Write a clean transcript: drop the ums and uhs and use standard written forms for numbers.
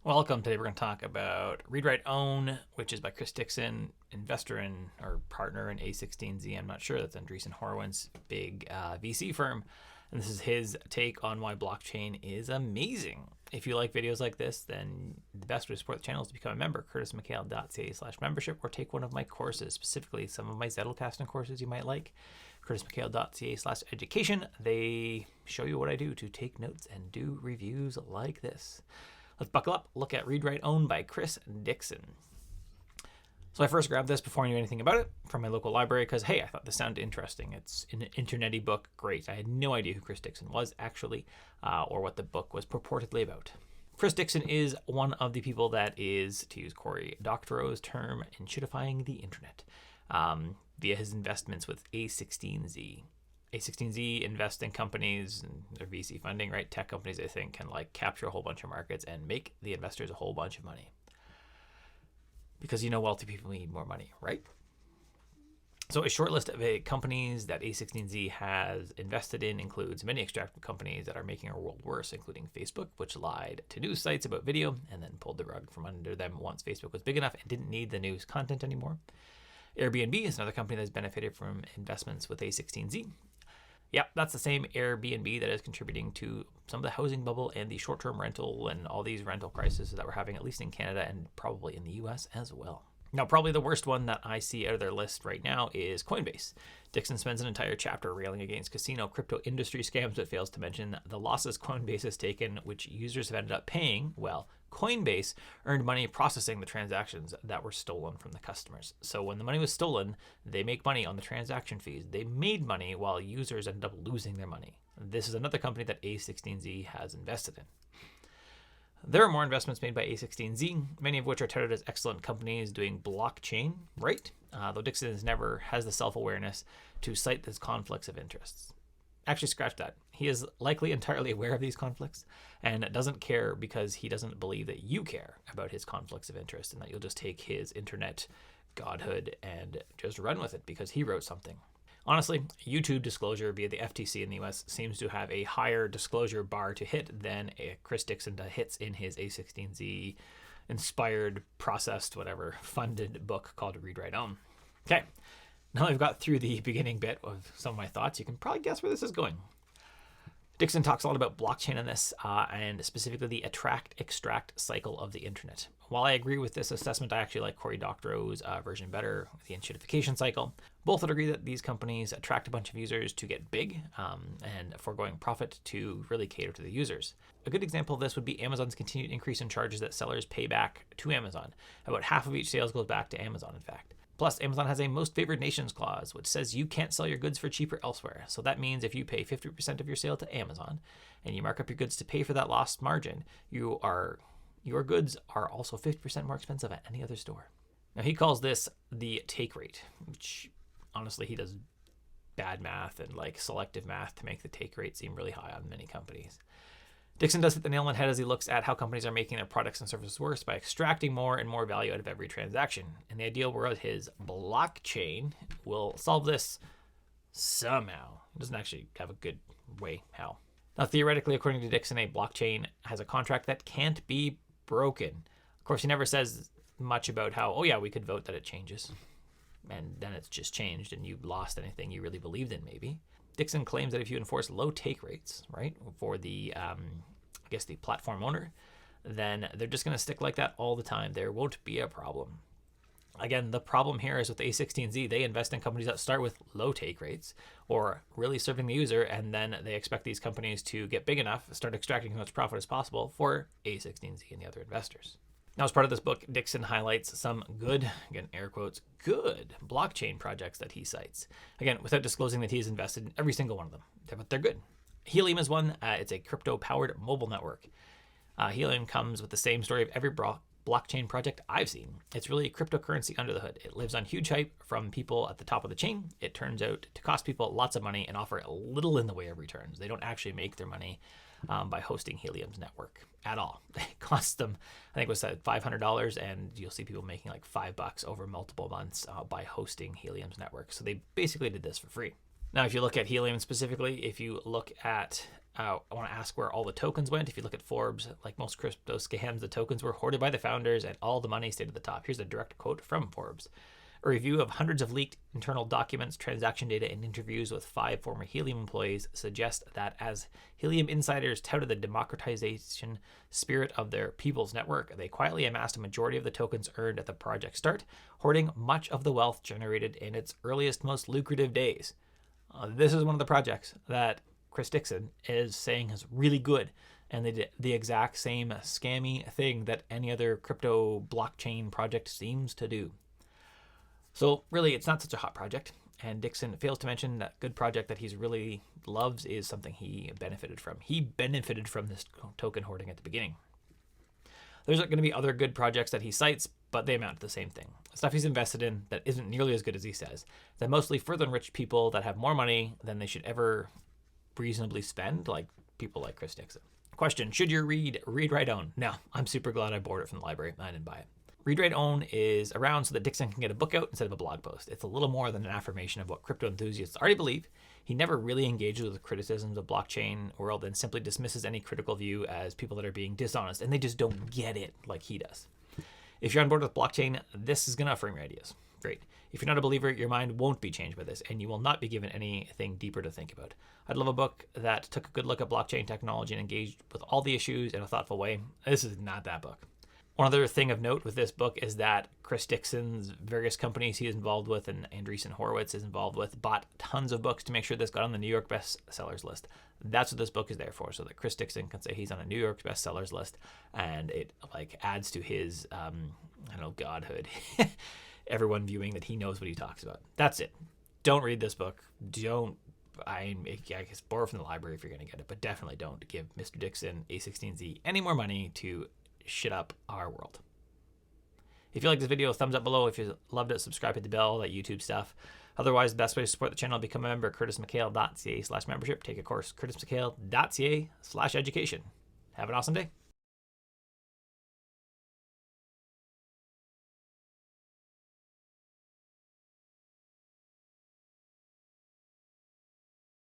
Welcome. Today we're going to talk about Read, Write, Own, which is by Chris Dixon, investor in or partner in A16Z. I'm not sure. That's Andreessen Horowitz, big VC firm. And this is his take on why blockchain is amazing. If you like videos like this, then the best way to support the channel is to become a member, curtismchale.ca/membership, or take one of my courses, specifically some of my Zettelkasten courses you might like, curtismchale.ca/education. They show you what I do to take notes and do reviews like this. Let's buckle up, look at Read, Write, Own by Chris Dixon. So I first grabbed this before I knew anything about it from my local library because, hey, I thought this sounded interesting. It's an internet-y book. Great. I had no idea who Chris Dixon was, actually, or what the book was purportedly about. Chris Dixon is one of the people that is, to use Cory Doctorow's term, inshittifying the internet via his investments with A16Z. A16Z invest in companies and their VC funding, right? Tech companies, I think, can capture a whole bunch of markets and make the investors a whole bunch of money. Because wealthy people need more money, right? So a short list of companies that A16Z has invested in includes many extractive companies that are making our world worse, including Facebook, which lied to news sites about video and then pulled the rug from under them once Facebook was big enough and didn't need the news content anymore. Airbnb is another company that's benefited from investments with A16Z. Yep, that's the same Airbnb that is contributing to some of the housing bubble and the short-term rental and all these rental crises that we're having, at least in Canada and probably in the US as well. Now, probably the worst one that I see out of their list right now is Coinbase. Dixon spends an entire chapter railing against casino crypto industry scams, but fails to mention the losses Coinbase has taken, which users have ended up paying. Well, Coinbase earned money processing the transactions that were stolen from the customers. So when the money was stolen, they make money on the transaction fees. They made money while users ended up losing their money. This is another company that A16Z has invested in. There are more investments made by A16Z, many of which are touted as excellent companies doing blockchain, right? Though Dixon never has the self-awareness to cite these conflicts of interests. Actually, scratch that. He is likely entirely aware of these conflicts and doesn't care because he doesn't believe that you care about his conflicts of interest and that you'll just take his internet godhood and just run with it because he wrote something. Honestly, YouTube disclosure via the FTC in the US seems to have a higher disclosure bar to hit than Chris Dixon hits in his A16Z inspired, processed, whatever, funded book called Read, Write, Own. Okay, now I've got through the beginning bit of some of my thoughts. You can probably guess where this is going. Dixon talks a lot about blockchain in this, and specifically the attract-extract cycle of the internet. While I agree with this assessment, I actually like Cory Doctorow's version better, the enshittification cycle. Both would agree that these companies attract a bunch of users to get big and foregoing profit to really cater to the users. A good example of this would be Amazon's continued increase in charges that sellers pay back to Amazon. About half of each sales goes back to Amazon, in fact. Plus, Amazon has a most favored nations clause, which says you can't sell your goods for cheaper elsewhere. So that means if you pay 50% of your sale to Amazon and you mark up your goods to pay for that lost margin, your goods are also 50% more expensive at any other store. Now, he calls this the take rate, which honestly, he does bad math and selective math to make the take rate seem really high on many companies. Dixon does hit the nail on the head as he looks at how companies are making their products and services worse by extracting more and more value out of every transaction. In the ideal world, his blockchain will solve this somehow. He doesn't actually have a good way how. Now, theoretically, according to Dixon, a blockchain has a contract that can't be broken. Of course, he never says much about how, oh yeah, we could vote that it changes. And then it's just changed and you lost anything you really believed in, maybe. Dixon claims that if you enforce low take rates, right, for the, the platform owner, then they're just going to stick like that all the time. There won't be a problem. Again, the problem here is with A16Z, they invest in companies that start with low take rates or really serving the user, and then they expect these companies to get big enough, start extracting as much profit as possible for A16Z and the other investors. Now, as part of this book, Dixon highlights some good, again, air quotes, good blockchain projects that he cites. Again, without disclosing that he's invested in every single one of them, but they're good. Helium is one. It's a crypto-powered mobile network. Helium comes with the same story of every blockchain project I've seen. It's really cryptocurrency under the hood. It lives on huge hype from people at the top of the chain. It turns out to cost people lots of money and offer a little in the way of returns. They don't actually make their money by hosting Helium's network at all. It costs them, I think it was $500, and you'll see people making $5 over multiple months by hosting Helium's network. So they basically did this for free. Now, if you look at Helium specifically, if you look at I want to ask where all the tokens went. If you look at Forbes, like most crypto scams, the tokens were hoarded by the founders and all the money stayed at the top. Here's a direct quote from Forbes. A review of hundreds of leaked internal documents, transaction data, and interviews with 5 former Helium employees suggest that as Helium insiders touted the democratization spirit of their people's network, they quietly amassed a majority of the tokens earned at the project start, hoarding much of the wealth generated in its earliest, most lucrative days. This is one of the projects that Chris Dixon is saying is really good, and they did the exact same scammy thing that any other crypto blockchain project seems to do. So really, it's not such a hot project, and Dixon fails to mention that good project that he's really loves is something he benefited from. He benefited from this token hoarding at the beginning. There's going to be other good projects that he cites, but they amount to the same thing. Stuff he's invested in that isn't nearly as good as he says, that mostly further enrich people that have more money than they should ever reasonably spend, like people like Chris Dixon. Question, should you read Write Own? No, I'm super glad I borrowed it from the library. I didn't buy it. Read, Write, Own is around so that Dixon can get a book out instead of a blog post. It's a little more than an affirmation of what crypto enthusiasts already believe. He never really engages with the criticisms of blockchain world and simply dismisses any critical view as people that are being dishonest, and they just don't get it like he does. If you're on board with blockchain, this is going to affirm your ideas. Great. If you're not a believer, your mind won't be changed by this, and you will not be given anything deeper to think about. I'd love a book that took a good look at blockchain technology and engaged with all the issues in a thoughtful way. This is not that book. One other thing of note with this book is that Chris Dixon's various companies he is involved with and Andreessen Horowitz is involved with bought tons of books to make sure this got on the New York bestsellers list. That's what this book is there for, so that Chris Dixon can say he's on a New York bestsellers list, and it like adds to his godhood. Everyone viewing that he knows what he talks about. That's it. Don't read this book. I guess borrow from the library if you're going to get it, but definitely don't give Mr. Dixon A16Z any more money to shit up our world. If you like this video, thumbs up below. If you loved it, subscribe, hit the bell, that YouTube stuff. Otherwise, the best way to support the channel, become a member at curtismchale.ca/membership. Take a course, curtismchale.ca/education. Have an awesome day.